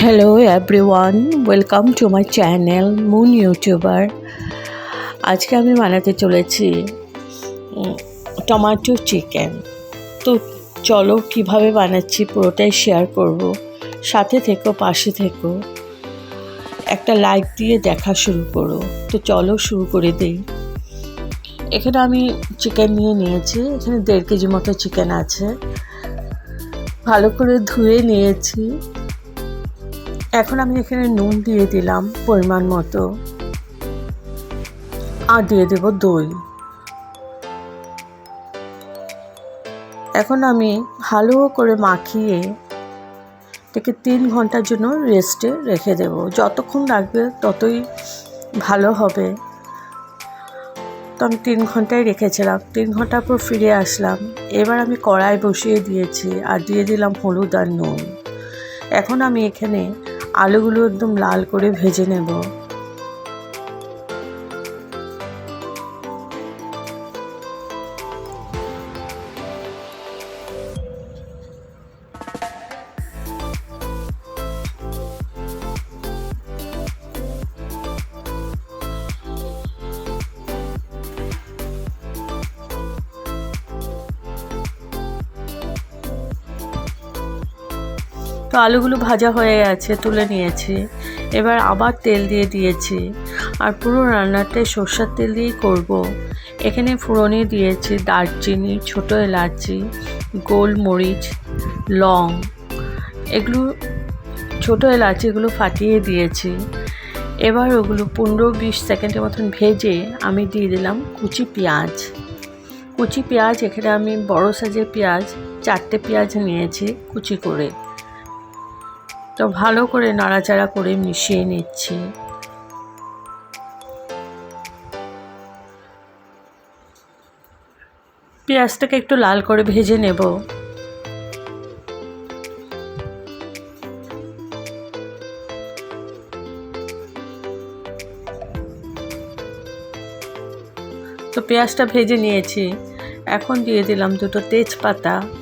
Hello everyone, welcome to my channel Moon YouTuber। আজকে আমি বানাতে চলেছি টমেটো চিকেন। তো চলো কিভাবে বানাচ্ছি পুরোটাই শেয়ার করব, সাথে থেকো, পাশে থেকো, একটা লাইক দিয়ে দেখা শুরু করো। তো চলো শুরু করে দেই। এখানে আমি চিকেন নিয়েছি, এখানে 1.5 কেজি মতো চিকেন আছে, ভালো করে ধুয়ে নিয়েছি। এখন আমি এখানে নুন দিয়ে দিলাম পরিমাণ মতো, আর দিয়ে দেব দই। এখন আমি ভালো করে মাখিয়ে এটাকে 3 ঘন্টার জন্য রেস্টে রেখে দেব। যতক্ষণ রাখবে ততই ভালো হবে। তো আমি 3 ঘন্টায় রেখেছিলাম। 3 ঘন্টা পর ফিরে আসলাম। এবার আমি কড়াই বসিয়ে দিয়েছি আর দিয়ে দিলাম হলুদ আর নুন। এখন আমি এখানে আলুগুলো একদম লাল করে ভেজে নেব। তো আলুগুলো ভাজা হয়ে গেছে, তুলে নিয়েছি। এবার আবার তেল দিয়ে দিয়েছি, আর পুরো রান্নাটাই সরষের তেল দিয়েই করব। এখানে ফোড়নে দিয়েছি দারচিনি, ছোট এলাচি, গোলমরিচ, লং। এগুলো ছোট এলাচিগুলো ফাটিয়ে দিয়েছি। এবার ওগুলো 15-20 সেকেন্ডের মতন ভেজে আমি দিয়ে দিলাম কুচি পেঁয়াজ। এখানে আমি বড় সাইজের পেঁয়াজ 4টে পেঁয়াজ নিয়েছি কুচি করে। তো ভালো করে নাড়াচাড়া করে মিশিয়ে নিচ্ছি। পেঁয়াজটাকে একটু লাল করে ভেজে নেব। তো পেঁয়াজটা ভেজে নিয়েছি। এখন দিয়ে দিলাম 2টো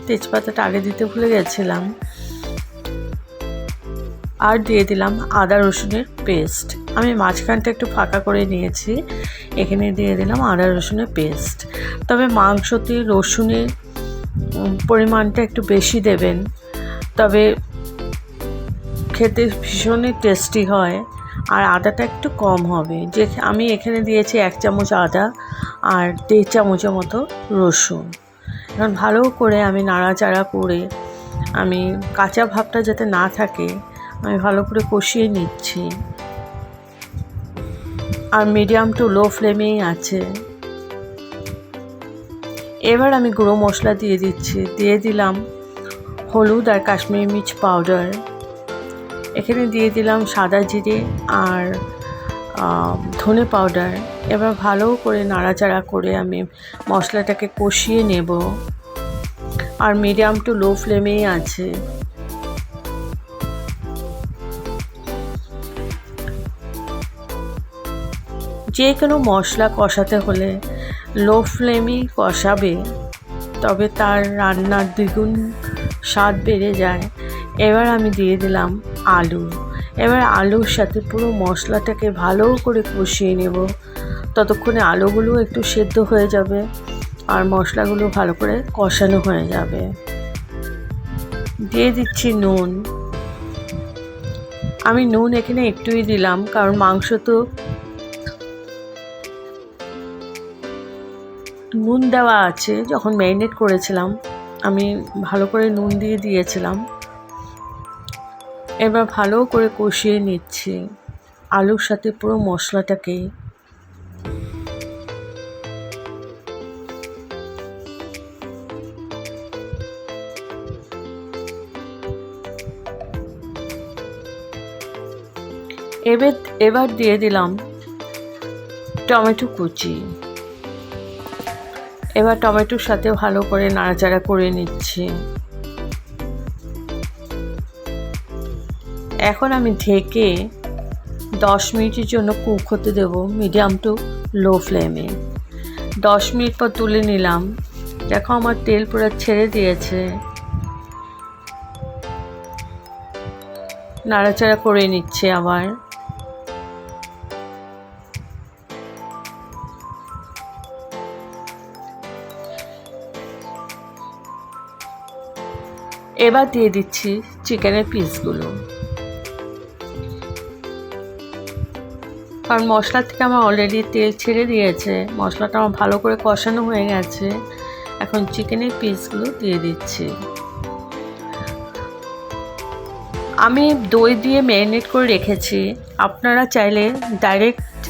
তেজপাতাটা আগে দিতে ভুলে গেছিলাম। আর দিয়ে দিলাম আদা রসুনের পেস্ট। আমি মাঝখানটা একটু ফাঁকা করে নিয়েছি, এখানে দিয়ে দিলাম আদা রসুনের পেস্ট। তবে মাংসতে রসুনের পরিমাণটা একটু বেশি দেবেন, তবে খেতে ভীষণই টেস্টি হয়। আর আদাটা একটু কম হবে। যে আমি এখানে দিয়েছি 1 চামচ আদা আর 1.5 চামচের মতো রসুন। এখন ভালো করে আমি নাড়াচাড়া করে, আমি কাঁচা ভাবটা যাতে না থাকে আমি ভালো করে কষিয়ে নিচ্ছি। আর মিডিয়াম টু লো ফ্লেমেই আছে। এবার আমি গুঁড়ো মশলা দিয়ে দিচ্ছি। দিয়ে দিলাম হলুদ আর কাশ্মীরি মির্চ পাউডার। এখানে দিয়ে দিলাম সাদা জিরে আর ধনে পাউডার। এবার ভালো করে নাড়াচাড়া করে আমি মশলাটাকে কষিয়ে নেব। আর মিডিয়াম টু লো ফ্লেমেই আছে। যে কোনো মশলা কষাতে হলে লো ফ্লেমেই কষাবে, তবে তার রান্নার দ্বিগুণ স্বাদ বেড়ে যায়। এবার আমি দিয়ে দিলাম আলু। এবার আলুর সাথে পুরো মশলাটাকে ভালো করে কষিয়ে নেব। ততক্ষণে আলুগুলো একটু সেদ্ধ হয়ে যাবে আর মশলাগুলো ভালো করে কষানো হয়ে যাবে। দিয়ে দিচ্ছি নুন। আমি নুন এখানে একটুই দিলাম, কারণ মাংস তো নুন দেওয়া আছে। যখন ম্যারিনেট করেছিলাম আমি ভালো করে নুন দিয়ে দিয়েছিলাম। এবার ভালো করে কষিয়ে নিচ্ছি আলুর সাথে পুরো মশলাটাকে। এবার দিয়ে দিলাম টমেটো কুচি। এবার টমেটোর সাথে ভালো করে নাড়াচাড়া করে নিচ্ছি। এখন আমি ঢেকে 10 মিনিটের জন্য কুক হতে দেব মিডিয়াম টু লো ফ্লেমে। 10 মিনিট পর তুলে নিলাম। দেখো আমার তেল পুরো ছেড়ে দিয়েছে। নাড়াচাড়া করে নিচ্ছে আবার। এবার দিয়ে দিচ্ছি চিকেনের পিসগুলো, কারণ মশলা থেকে আমার অলরেডি তেল ছেড়ে দিয়েছে, মশলাটা আমার ভালো করে কষানো হয়ে গেছে। এখন চিকেনের পিসগুলো দিয়ে দিচ্ছি। আমি দই দিয়ে ম্যারিনেট করে রেখেছি, আপনারা চাইলে ডাইরেক্ট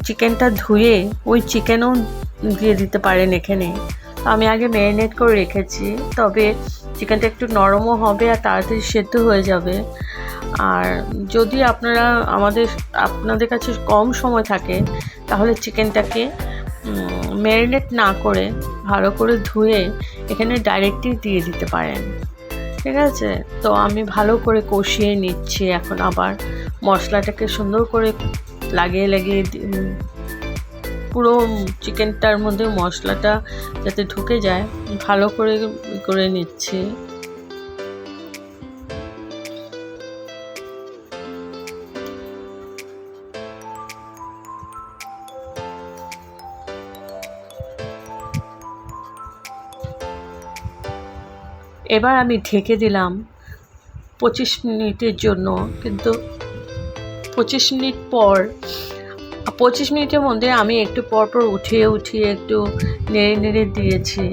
চিকেনটা ধুয়ে ওই চিকেনও দিয়ে দিতে পারেন এখানে। আমি আগে ম্যারিনেট করে রেখেছি, তবে চিকেনটা একটু নরমও হবে আর তাড়াতাড়ি সেদ্ধ হয়ে যাবে। আর যদি আপনাদের কাছে কম সময় থাকে তাহলে চিকেনটাকে ম্যারিনেট না করে ভালো করে ধুয়ে এখানে ডাইরেক্টলি দিয়ে দিতে পারেন, ঠিক আছে। তো আমি ভালো করে কষিয়ে নিচ্ছি। এখন আবার মশলাটাকে সুন্দর করে লাগিয়ে পুরো চিকেনটার মধ্যে মশলাটা যাতে ঢুকে যায় ভালো করে নিচ্ছি। এবার আমি ঢেকে দিলাম 25 মিনিটের জন্য, কিন্তু 25 মিনিটের মধ্যে আমি একটু পরপর উঠিয়ে একটু নেড়ে দিয়েছি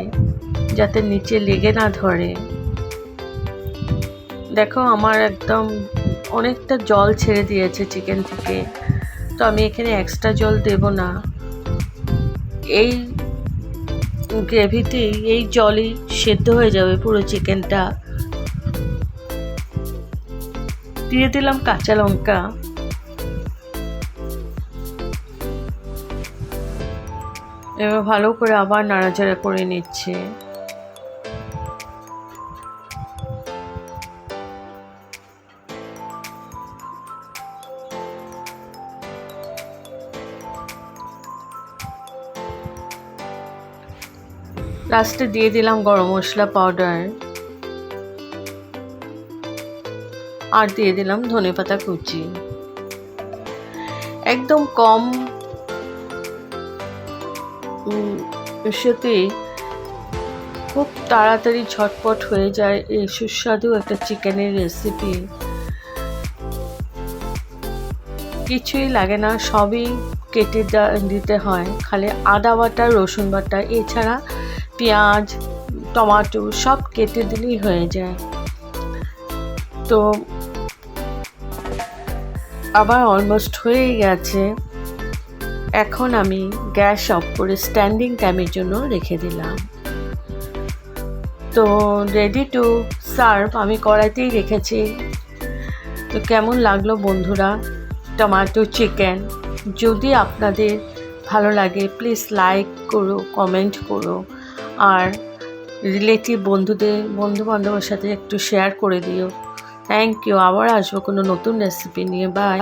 যাতে নিচে লেগে না ধরে। দেখো আমার একদম অনেকটা জল ছেড়ে দিয়েছে চিকেন থেকে, তো আমি এখানে এক্সট্রা জল দেব না। এই গ্রেভিতেই এই জলই সেদ্ধ হয়ে যাবে পুরো চিকেনটা। দিয়ে দিলাম কাঁচা লঙ্কা, এবার ভালো করে আবার নাড়াচাড়া করে নিচ্ছে। লাস্টে দিয়ে দিলাম গরম মশলা পাউডার আর দিয়ে দিলাম ধনেপাতা কুচি। একদম কম সাথে খুব তাড়াতাড়ি ঝটপট হয়ে যায় এই সুস্বাদু একটা চিকেনের রেসিপি। কিছুই লাগে না, সবই কেটে দিতে হয়, খালি আদা বাটা, রসুন বাটা, এছাড়া পেঁয়াজ, টমেটো সব কেটে দিলেই হয়ে যায়। তো আবার অলমোস্ট হয়ে গেছে। এখন আমি গ্যাস অফ করে স্ট্যান্ডিং টাইমের জন্য রেখে দিলাম। তো রেডি টু সার্ভ আমি কড়াইতেই রেখেছি। তো কেমন লাগলো বন্ধুরা টমেটো চিকেন? যদি আপনাদের ভালো লাগে প্লিজ লাইক করো, কমেন্ট করো, আর রিলেটিভ বন্ধু বান্ধবের সাথে একটু শেয়ার করে দিও। Thank you. আবার আসবো কোনো নতুন রেসিপি নিয়ে। বাই।